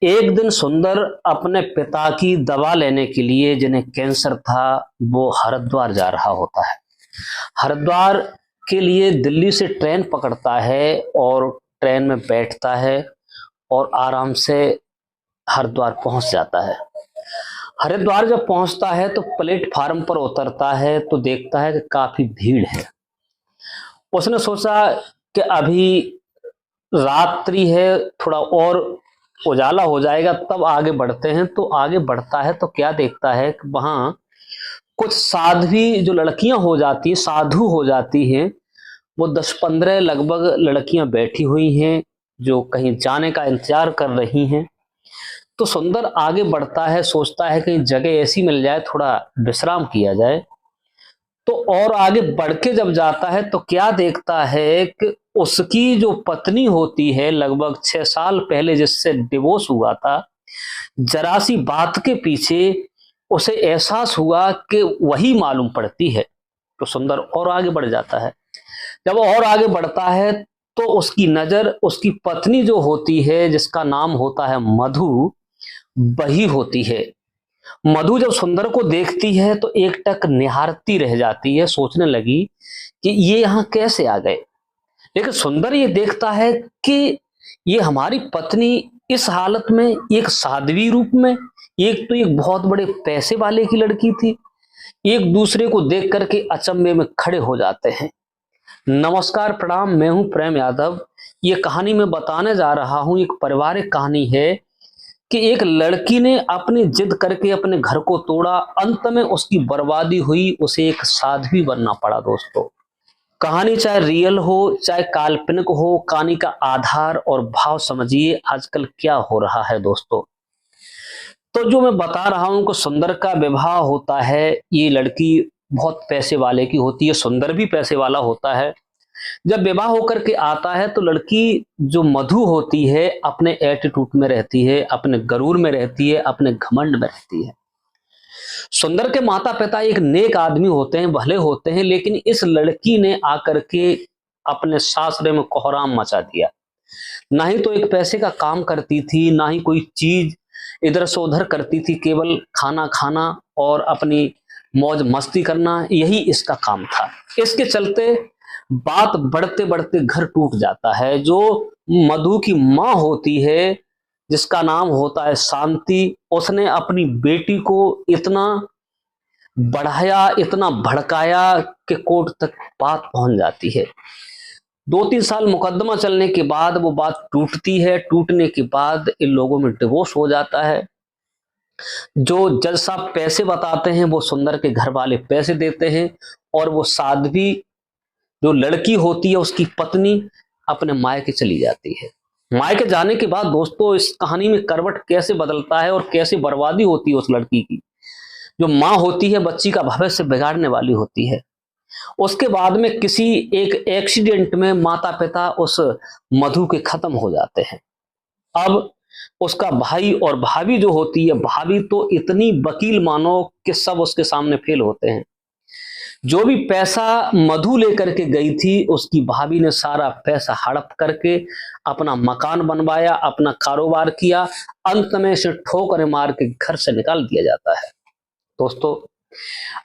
एक दिन सुंदर अपने पिता की दवा लेने के लिए, जिन्हें कैंसर था, वो हरिद्वार जा रहा होता है। हरिद्वार के लिए दिल्ली से ट्रेन पकड़ता है और ट्रेन में बैठता है और आराम से हरिद्वार पहुंच जाता है। हरिद्वार जब पहुंचता है तो प्लेटफार्म पर उतरता है तो देखता है कि काफी भीड़ है। उसने सोचा कि अभी रात्रि है, थोड़ा और उजाला हो जाएगा तब आगे बढ़ते हैं। तो आगे बढ़ता है तो क्या देखता है कि वहां कुछ साध्वी जो लड़कियां हो जाती हैं, साधु हो जाती हैं, वो 10-15 लगभग लड़कियां बैठी हुई हैं जो कहीं जाने का इंतजार कर रही हैं। तो सुंदर आगे बढ़ता है, सोचता है कहीं जगह ऐसी मिल जाए, थोड़ा विश्राम किया जाए। तो और आगे बढ़ के जब जाता है तो क्या देखता है कि उसकी जो पत्नी होती है, लगभग 6 साल पहले जिससे डिवोर्स हुआ था, जरा सी बात के पीछे उसे एहसास हुआ कि वही मालूम पड़ती है। तो सुंदर और आगे बढ़ जाता है। जब और आगे बढ़ता है तो उसकी नजर उसकी पत्नी जो होती है, जिसका नाम होता है मधु, वही होती है। मधु जब सुंदर को देखती है तो एकटक निहारती रह जाती है, सोचने लगी कि ये यहां कैसे आ गए। लेकिन सुंदर ये देखता है कि ये हमारी पत्नी इस हालत में, एक साध्वी रूप में, एक तो एक बहुत बड़े पैसे वाले की लड़की थी। एक दूसरे को देख करके अचंभे में खड़े हो जाते हैं। नमस्कार, प्रणाम, मैं हूं प्रेम यादव। ये कहानी मैं बताने जा रहा हूं, एक पारिवारिक कहानी है कि एक लड़की ने अपनी जिद करके अपने घर को तोड़ा, अंत में उसकी बर्बादी हुई, उसे एक साध्वी बनना पड़ा। दोस्तों, कहानी चाहे रियल हो चाहे काल्पनिक हो, कहानी का आधार और भाव समझिए आजकल क्या हो रहा है। दोस्तों, तो जो मैं बता रहा हूं कि सुंदर का विवाह होता है, ये लड़की बहुत पैसे वाले की होती है, सुंदर भी पैसे वाला होता है। जब विवाह होकर के आता है तो लड़की जो मधु होती है अपने एटीट्यूड में रहती है, अपने गरूर में रहती है, अपने घमंड में रहती है। सुंदर के माता पिता एक नेक आदमी होते हैं, भले होते हैं, लेकिन इस लड़की ने आकर के अपने सासरे में कोहराम मचा दिया। ना ही तो एक पैसे का काम करती थी, ना ही कोई चीज इधर से उधर करती थी, केवल खाना खाना और अपनी मौज मस्ती करना, यही इसका काम था। इसके चलते बात बढ़ते बढ़ते घर टूट जाता है। जो मधु की माँ होती है, जिसका नाम होता है शांति, उसने अपनी बेटी को इतना बढ़ाया, इतना भड़काया कि कोर्ट तक बात पहुंच जाती है। 2-3 साल मुकदमा चलने के बाद वो बात टूटती है। टूटने के बाद इन लोगों में डिवोर्स हो जाता है। जो जज साहब पैसे बताते हैं वो सुंदर के घर वाले पैसे देते हैं और वो साध्वी जो लड़की होती है, उसकी पत्नी, अपने मायके चली जाती है। मायके जाने के बाद दोस्तों, इस कहानी में करवट कैसे बदलता है और कैसे बर्बादी होती है उस लड़की की। जो माँ होती है, बच्ची का भविष्य बिगाड़ने वाली होती है। उसके बाद में किसी एक एक्सीडेंट में माता पिता उस मधु के खत्म हो जाते हैं। अब उसका भाई और भाभी जो होती है, भाभी तो इतनी वकील मानो कि सब उसके सामने फेल होते हैं। जो भी पैसा मधु लेकर के गई थी, उसकी भाभी ने सारा पैसा हड़प करके अपना मकान बनवाया, अपना कारोबार किया। अंत में इसे ठोकर मार के घर से निकाल दिया जाता है। दोस्तों,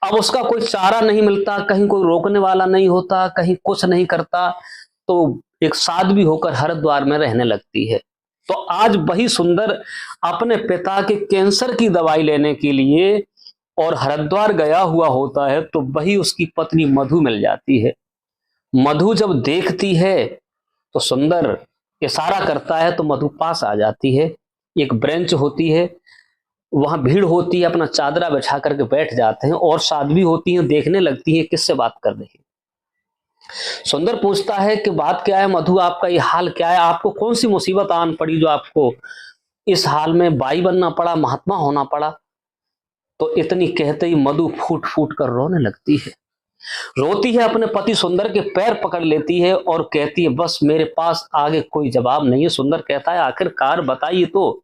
अब उसका कोई चारा नहीं मिलता, कहीं कोई रोकने वाला नहीं होता, कहीं कुछ नहीं करता, तो एक साध्वी होकर हरिद्वार में रहने लगती है। तो आज वही सुंदर अपने पिता के कैंसर की दवाई लेने के लिए और हरिद्वार गया हुआ होता है, तो वही उसकी पत्नी मधु मिल जाती है। मधु जब देखती है तो सुंदर इशारा करता है तो मधु पास आ जाती है। एक ब्रेंच होती है, वहां भीड़ होती है, अपना चादरा बिछा करके बैठ जाते हैं और साध्वी होती हैं, देखने लगती है किससे बात कर रही है। सुंदर पूछता है कि बात क्या है मधु, आपका ये हाल क्या है, आपको कौन सी मुसीबत आन पड़ी जो आपको इस हाल में बाई बनना पड़ा, महात्मा होना पड़ा। तो इतनी कहते ही मधु फूट फूट कर रोने लगती है, रोती है, अपने पति सुंदर के पैर पकड़ लेती है और कहती है बस मेरे पास आगे कोई जवाब नहीं है। सुंदर कहता है आखिरकार बताइए तो,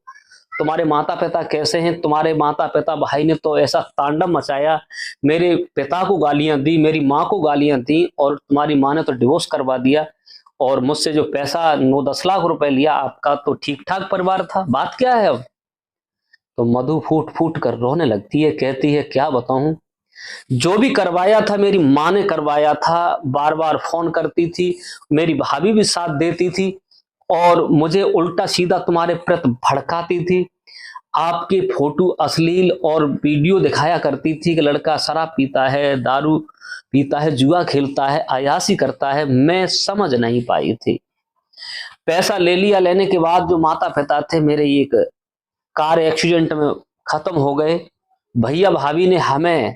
तुम्हारे माता पिता कैसे हैं? तुम्हारे माता पिता भाई ने तो ऐसा तांडव मचाया, मेरे पिता को गालियां दी, मेरी माँ को गालियां दी और तुम्हारी माँ ने तो डिवोर्स करवा दिया। और मुझसे जो पैसा 9-10 लाख रुपए लिया आपका तो ठीक ठाक परिवार था, बात क्या है अब? तो मधु फूट फूट कर रोने लगती है, कहती है क्या बताऊं, जो भी करवाया था मेरी माँ ने करवाया था, बार बार फोन करती थी, मेरी भाभी भी साथ देती थी और मुझे उल्टा सीधा तुम्हारे प्रति भड़काती थी। आपके फोटो अश्लील और वीडियो दिखाया करती थी कि लड़का शराब पीता है, दारू पीता है, जुआ खेलता है, अय्याशी करता है। मैं समझ नहीं पाई थी। पैसा ले लिया, लेने के बाद जो माता पिता थे मेरे एक कार एक्सीडेंट में खत्म हो गए। भैया भाभी ने हमें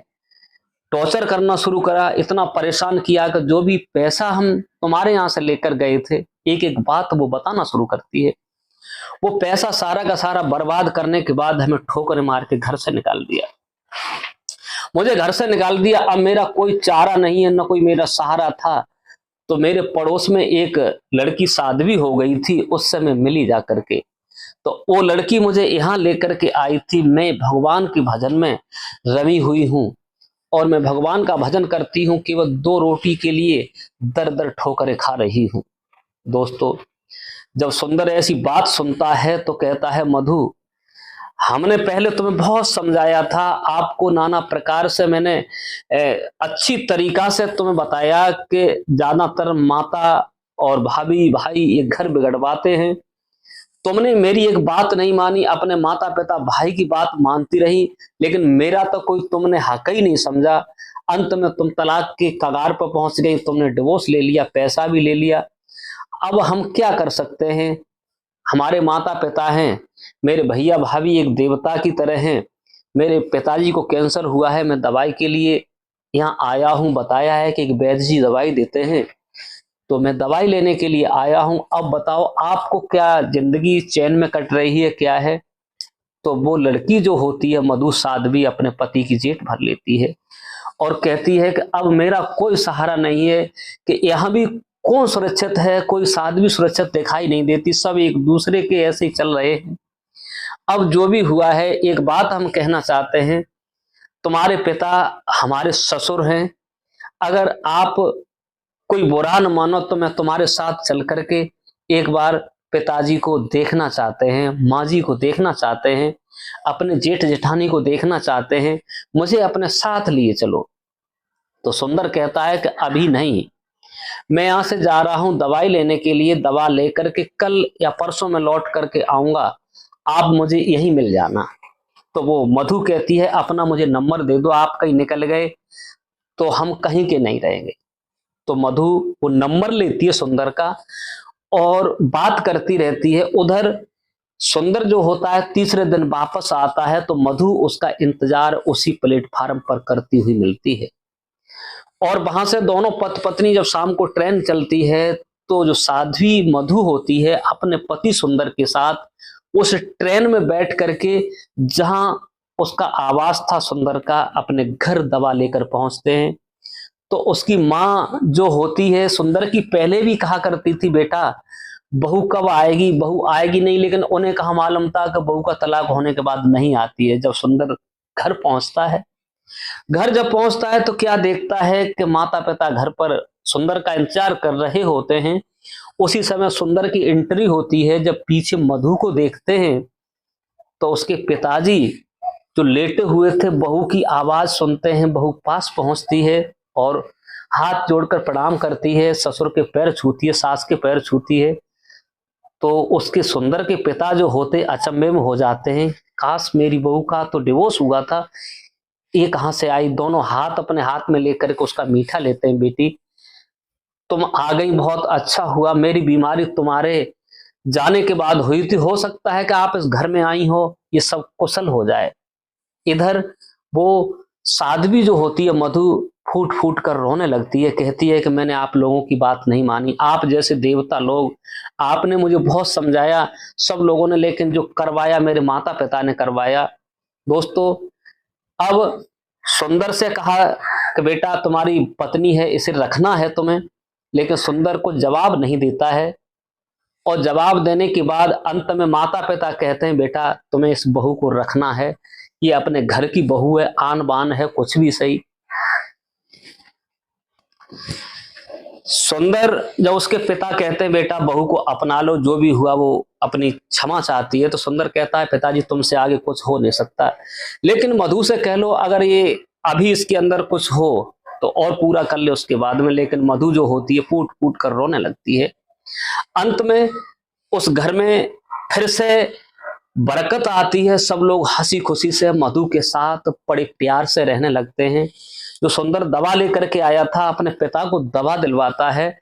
टॉर्चर करना शुरू करा, इतना परेशान किया कि जो भी पैसा हम तुम्हारे यहाँ से लेकर गए थे, एक एक बात वो बताना शुरू करती है। वो पैसा सारा का सारा बर्बाद करने के बाद हमें ठोकर मार के घर से निकाल दिया। मुझे घर से निकाल दिया। अब मेरा कोई चारा नहीं है, न कोई मेरा सहारा था। तो मेरे पड़ोस में एक लड़की साध्वी हो गई थी, उससे मैं मिली जा करके। तो वो लड़की मुझे यहाँ लेकर के आई थी। मैं भगवान के भजन में रमी हुई हूँ और मैं भगवान का भजन करती हूँ, केवल 2 रोटी के लिए दर दर ठोकरें खा रही हूँ। दोस्तों, जब सुंदर ऐसी बात सुनता है तो कहता है मधु, हमने पहले तुम्हें बहुत समझाया था, आपको नाना प्रकार से मैंने अच्छी तरीका से तुम्हें बताया कि ज्यादातर माता और भाभी भाई ये घर बिगड़वाते हैं। तुमने मेरी एक बात नहीं मानी, अपने माता पिता भाई की बात मानती रही, लेकिन मेरा तो कोई तुमने हक ही नहीं समझा। अंत में तुम तलाक के कगार पर पहुंच गई, तुमने डिवोर्स ले लिया, पैसा भी ले लिया। अब हम क्या कर सकते हैं? हमारे माता पिता हैं, मेरे भैया भाभी एक देवता की तरह हैं। मेरे पिताजी को कैंसर हुआ है, मैं दवाई के लिए यहाँ आया हूँ। बताया है कि एक वैद्य जी दवाई देते हैं, तो मैं दवाई लेने के लिए आया हूं। अब बताओ आपको क्या जिंदगी चैन में कट रही है, क्या है? तो वो लड़की जो होती है मधु साध्वी अपने पति की जेठ भर लेती है और कहती है कि अब मेरा कोई सहारा नहीं है, कि यहाँ भी कौन सुरक्षित है, कोई साध्वी सुरक्षित दिखाई नहीं देती, सब एक दूसरे के ऐसे ही चल रहे हैं। अब जो भी हुआ है, एक बात हम कहना चाहते हैं, तुम्हारे पिता हमारे ससुर हैं। अगर आप कोई बुरा न मानो तो मैं तुम्हारे साथ चल करके एक बार पिताजी को देखना चाहते हैं, माँ जी को देखना चाहते हैं, अपने जेठ जेठानी को देखना चाहते हैं, मुझे अपने साथ लिए चलो। तो सुंदर कहता है कि अभी नहीं, मैं यहां से जा रहा हूं दवाई लेने के लिए, दवा लेकर के कल या परसों में लौट करके आऊंगा, आप मुझे यहीं मिल जाना। तो वो मधु कहती है अपना मुझे नंबर दे दो, आप कहीं निकल गए तो हम कहीं के नहीं रहेंगे। तो मधु वो नंबर लेती है सुंदर का और बात करती रहती है। उधर सुंदर जो होता है तीसरे दिन वापस आता है, तो मधु उसका इंतजार उसी प्लेटफार्म पर करती हुई मिलती है। और वहां से दोनों पति पत्नी जब शाम को ट्रेन चलती है, तो जो साध्वी मधु होती है अपने पति सुंदर के साथ उस ट्रेन में बैठ करके जहां उसका आवास था सुंदर का, अपने घर दवा लेकर पहुंचते हैं। तो उसकी माँ जो होती है सुंदर की, पहले भी कहा करती थी बेटा बहू कब आएगी, बहू आएगी नहीं, लेकिन उन्हें कहा मालूम था कि बहू का तलाक होने के बाद नहीं आती है। जब सुंदर घर पहुंचता है, घर जब पहुंचता है तो क्या देखता है कि माता पिता घर पर सुंदर का इंतजार कर रहे होते हैं। उसी समय सुंदर की एंट्री होती है। जब पीछे मधु को देखते हैं तो उसके पिताजी जो लेटे हुए थे, बहू की आवाज सुनते हैं, बहू पास पहुंचती है और हाथ जोड़कर प्रणाम करती है, ससुर के पैर छूती है, सास के पैर छूती है। तो उसके सुंदर के पिता जो होते अचंभे में हो जाते हैं, काश मेरी बहू का तो डिवोर्स हुआ था, ये कहां से आई। दोनों हाथ अपने हाथ में लेकर के उसका मीठा लेते हैं, बेटी तुम आ गई, बहुत अच्छा हुआ, मेरी बीमारी तुम्हारे जाने के बाद हुई थी, हो सकता है कि आप इस घर में आई हो, ये सब कुशल हो जाए। इधर वो साध्वी जो होती है मधु फूट फूट कर रोने लगती है, कहती है कि मैंने आप लोगों की बात नहीं मानी, आप जैसे देवता लोग, आपने मुझे बहुत समझाया सब लोगों ने, लेकिन जो करवाया मेरे माता पिता ने करवाया। दोस्तों, अब सुंदर से कहा कि बेटा तुम्हारी पत्नी है, इसे रखना है तुम्हें, लेकिन सुंदर को जवाब नहीं देता है। और जवाब देने के बाद अंत में माता पिता कहते हैं बेटा तुम्हें इस बहू को रखना है, ये अपने घर की बहू है, आन बान है, कुछ भी सही। सुंदर जब उसके पिता कहते हैं बेटा बहू को अपना लो, जो भी हुआ वो अपनी क्षमा चाहती है, तो सुंदर कहता है पिताजी तुमसे आगे कुछ हो नहीं सकता, लेकिन मधु से कह लो अगर ये अभी इसके अंदर कुछ हो तो और पूरा कर ले उसके बाद में। लेकिन मधु जो होती है फूट फूट कर रोने लगती है। अंत में उस घर में फिर से बरकत आती है, सब लोग हंसी खुशी से मधु के साथ बड़े प्यार से रहने लगते हैं। जो सुंदर दवा लेकर के आया था अपने पिता को दवा दिलवाता है,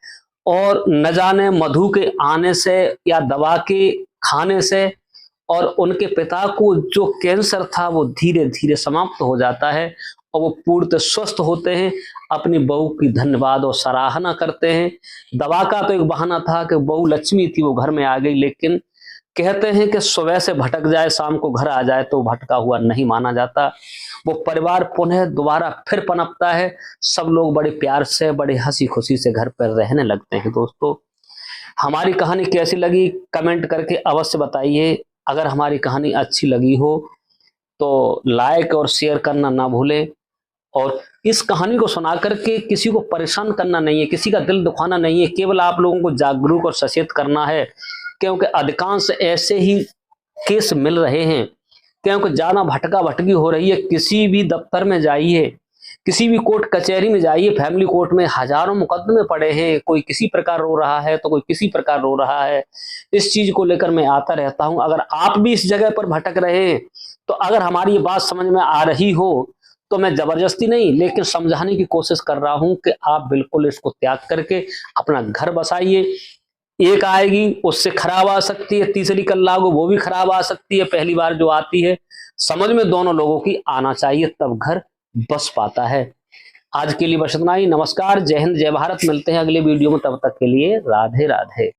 और न जाने मधु के आने से या दवा के खाने से और उनके पिता को जो कैंसर था वो धीरे धीरे समाप्त हो जाता है और वो पूर्ण स्वस्थ होते हैं। अपनी बहू की धन्यवाद और सराहना करते हैं। दवा का तो एक बहाना था कि बहू लक्ष्मी थी वो घर में आ गई, लेकिन कहते हैं कि सुबह से भटक जाए शाम को घर आ जाए तो भटका हुआ नहीं माना जाता। वो परिवार पुनः दोबारा फिर पनपता है। सब लोग बड़े प्यार से बड़े हंसी खुशी से घर पर रहने लगते हैं। दोस्तों, हमारी कहानी कैसी लगी कमेंट करके अवश्य बताइए। अगर हमारी कहानी अच्छी लगी हो तो लाइक और शेयर करना ना भूलें। और इस कहानी को सुना करके किसी को परेशान करना नहीं है, किसी का दिल दुखाना नहीं है, केवल आप लोगों को जागरूक और सचेत करना है। क्योंकि अधिकांश ऐसे ही केस मिल रहे हैं, क्योंकि ज्यादा भटका भटकी हो रही है। किसी भी दफ्तर में जाइए, किसी भी कोर्ट कचहरी में जाइए, फैमिली कोर्ट में हजारों मुकदमे पड़े हैं। कोई किसी प्रकार रो रहा है तो कोई किसी प्रकार रो रहा है। इस चीज को लेकर मैं आता रहता हूं। अगर आप भी इस जगह पर भटक रहे हैं तो अगर हमारी ये बात समझ में आ रही हो तो मैं जबरदस्ती नहीं लेकिन समझाने की कोशिश कर रहा हूं कि आप बिल्कुल इसको त्याग करके अपना घर बसाइए। एक आएगी उससे खराब आ सकती है, तीसरी कल लागू वो भी खराब आ सकती है। पहली बार जो आती है समझ में दोनों लोगों की आना चाहिए, तब घर बस पाता है। आज के लिए बस इतना ही। नमस्कार, जय हिंद, जय भारत। मिलते हैं अगले वीडियो में, तब तक के लिए राधे राधे।